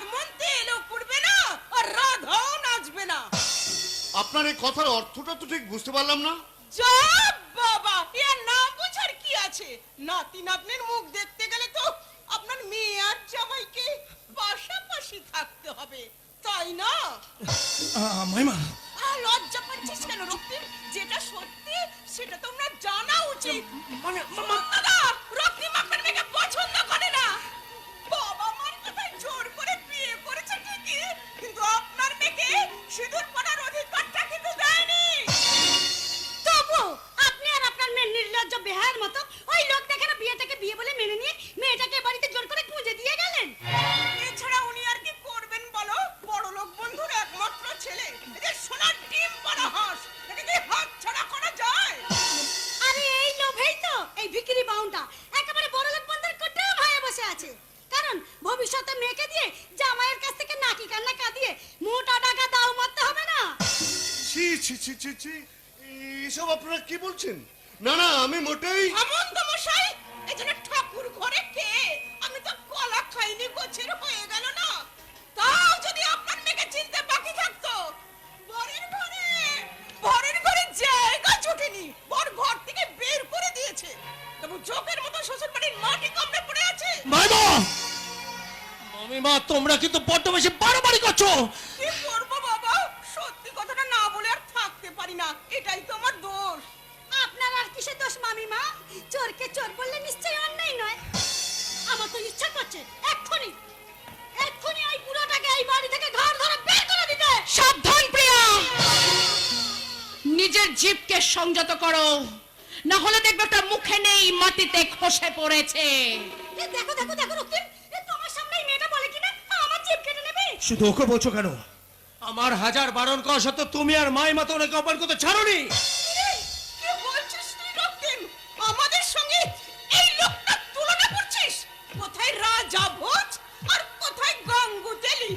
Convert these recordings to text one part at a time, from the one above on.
আগমন তেলও পড়বে না আর রাধাও নাচবে না। আপনার এই কথার অর্থটা তো ঠিক বুঝতে পারলাম না। যা বাবা, এ না বুঝার কি আছে? নাতি নাতনির মুখ দেখতে গেলে তো আপনার মেয়ে আর জামাইকে পাশাপাশি থাকতে হবে, তাই না? মাইমা, লজ্জা পাচ্ছিস কেন রক্তিম? যেটা সত্যি সেটা তোমরা জানা উচিত। মানে দাদা, রক্তিম আপনার মেয়েকে পছন্দ করে না। বাবা মার কথায় জোর করে বিয়ে করেছে ঠিকই, কিন্তু আপনার মেয়েকে সিঁদুর পরার অধিকারটা কিন্তু দেয়নি। তবু আপনি আর আপনার মেয়ে নির্লজ্জ বেহার মতো ওই লোক দেখে না বিয়েটাকে বিয়ে বলে মেনে নিয়ে মেয়েটাকে বাড়িতে জোর করে খুঁজে দিয়ে গেলেন। এছাড়া উনি আর কি করবেন বলো? বড় লোক বন্ধুর একমাত্র ছেলে, এদের সোনার ডিম পাড়া হাঁস, এটাকে কি হাত ছাড়া করা যায়? আরে এই লোভেই তো এই ভিখিরি বাউন্ডা একেবারে বড় লোক বন্ধুর কোটে ভয়ে বসে আছে। কারণ ভবিষ্যতে মেয়েকে দিয়ে জামাইয়ের কাছ থেকে নাকি কান্না কাঁদিয়ে মোটা টাকা দাও মারতে হবে না। ছি ছি ছি ছি ছি, এসব আপনারা কি বলছেন? না না, আমি মোটেই। আমন্ত মশাই, এই জন্য ঠাকুর ঘরে কে? আমি তো কলা খাইনি, গোছের হয়ে গেল না। তাও যদি আপনার মেয়েকে চিনতে বাকি থাকতো, বরের ঘরে জায়গা জোটেনি, বর ঘর থেকে বের করে দিয়েছে, তবু চোখের মতো শ্বশুর বাড়ির মাটি কামড়ে পড়ে আছে। মাইমা, মামিমা, তোমরা কিন্তু বড্ড বেশি বাড়াবাড়ি করছো। কি করবো বাবা, সত্যি কথাটা না বলে আর থাকতে পারি না, এটাই তো আমার দোষ। আপনার আর কিসের দোষ মামিমা? চোরকে চোর বললে নিশ্চয়ই অন্যায় নয়। আমার তো ইচ্ছা করছে এক্ষুনি এই বুড়োটাকে এই বাড়ি থেকে ঘর ধরে বের করে দিতে। সাবধান প্রিয়া, নিজের জিভকে সংযত করো, না হলে দেখবে ওটা মুখে নেই, মাটিতে খসে পড়েছে। দেখো দেখো দেখো রক্তিম, তোমার সামনেই মেয়েটা বলে কিনা আমার জিভ কেটে নেবে। শুধু ওকে বলছো কেন? আমার হাজার বারণ করা সত্ত্বেও তুমি আর মাইমা তো ওনাকে অপমান করতে ছাড়োনি। কি বলছিস তুই রক্তিম? আমাদের সঙ্গে এই লোকটা তুলনা করছিস? কোথায় রাজা ভোজ আর কোথায় গঙ্গুতেলি?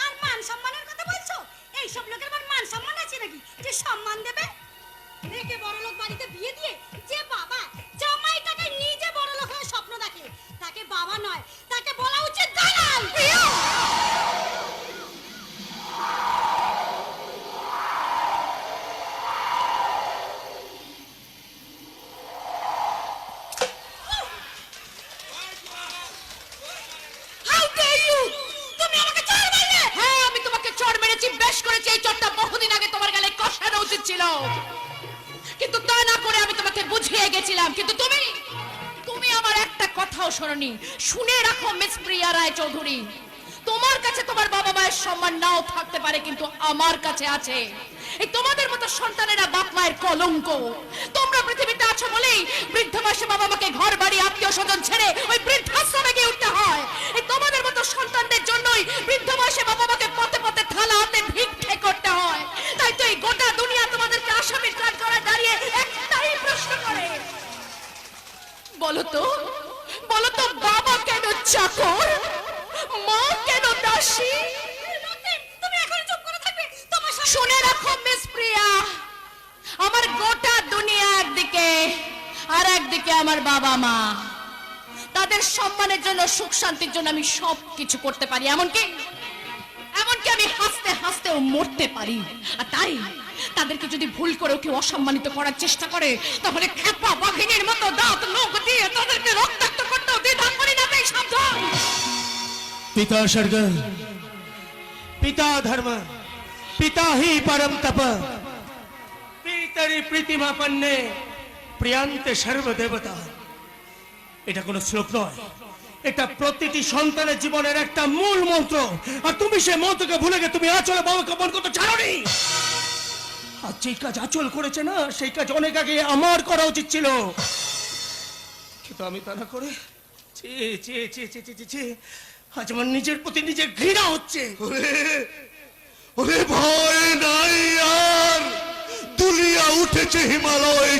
আর মান সম্মানের কথা বলছো? এই সব লোকের আবার মান সম্মান আছে নাকি যে সম্মান দেবে? মেয়েকে বড়লোক বাড়িতে বিয়ে দিয়ে যে বাবা জামাইটাকে নিজে বড়লোক হয়ে স্বপ্ন দেখে, তাকে বাবা নয়, তাকে বলা উচিত দালাল। How dare you! তুমি আমাকে চড় মারলে? হ্যাঁ, আমি তোমাকে চড় মেরেছি, বেশ করেছি। এই চড়টা বহুদিন আগে তোমার গালে কষানো উচিত ছিল, কিন্তু তা না করে আমি তোমাকে বুঝিয়ে গেছিলাম। কিন্তু তুমি আমার একটা কথাও শোনোনি। শুনে রাখো মিস প্রিয়া রায় চৌধুরী, তোমার কাছে তোমার বাবা মায়ের সম্মান নাও থাকতে পারে, কিন্তু আমার কাছে আছে। এই তোমাদের মতো সন্তানেরা বাপ মায়ের কলঙ্ক। তোমরা পৃথিবীতে আছো বলেই বৃদ্ধ বয়সে বাবা মাকে ঘর বাড়ি আত্মীয় স্বজন ছেড়ে ওই বৃদ্ধাশ্রমে গিয়ে উঠতে হয়। এই তোমাদের মতো সন্তানদের জন্যই বৃদ্ধ বয়সে বাবা মাকে পথে পথে থালা হাতে ভিক্ষে করতে হয়। তাই তো এই গোটা দুনিয়া তোমাদেরকে আসামির কাজ করা দাঁড়িয়ে একটাই প্রশ্ন করে, বলো তো বাবা কেন চাকর, মা কেন দাসী? তুমি এখন চুপ করে থাকবে? তোমার সামনে শুনে রাখো মিস প্রিয়া, আমার গোটা দুনিয়া একদিকে আর একদিকে আমার বাবা মা। তাদের সম্মানের জন্য, সুখ শান্তির জন্য আমি সব কিছু করতে পারি, এমনকি আমি হাসতে হাসতেও মরতে পারি। আর তাই তাদেরকে যদি ভুল করে কেউ অসম্মানিত করার চেষ্টা করে, তাহলে খেপা বাঘিনীর মতো দাঁত নখ দিয়ে তাদেরকে রক্তাক্ত করতেও দ্বিধা করি না। তাই সাবধান। पिता स्वर्ग, पिता धर्म, पिता ही परम तप, पितरी प्रतिमा पन्ने प्रियांते सर्व देवता। এটা কোনো শ্লোক নয়, এটা প্রতিটি সন্তানের জীবনের একটা মূল মন্ত্র। আর তুমি সেই মন্ত্রকে ভুলে গিয়ে তুমি আচলে বাবাকে অপমান করতে ছাড়োনি। আর যেই কাজ আচল করেছে না, সেই কাজ অনেক আগে আমার করা উচিত ছিল, কিন্তু আমি তা না করে আজ আমার নিজের প্রতি নিজের ঘৃণা হচ্ছে। ওরে ভয় নাই আর, দুলিয়া উঠেছে হিমালয়।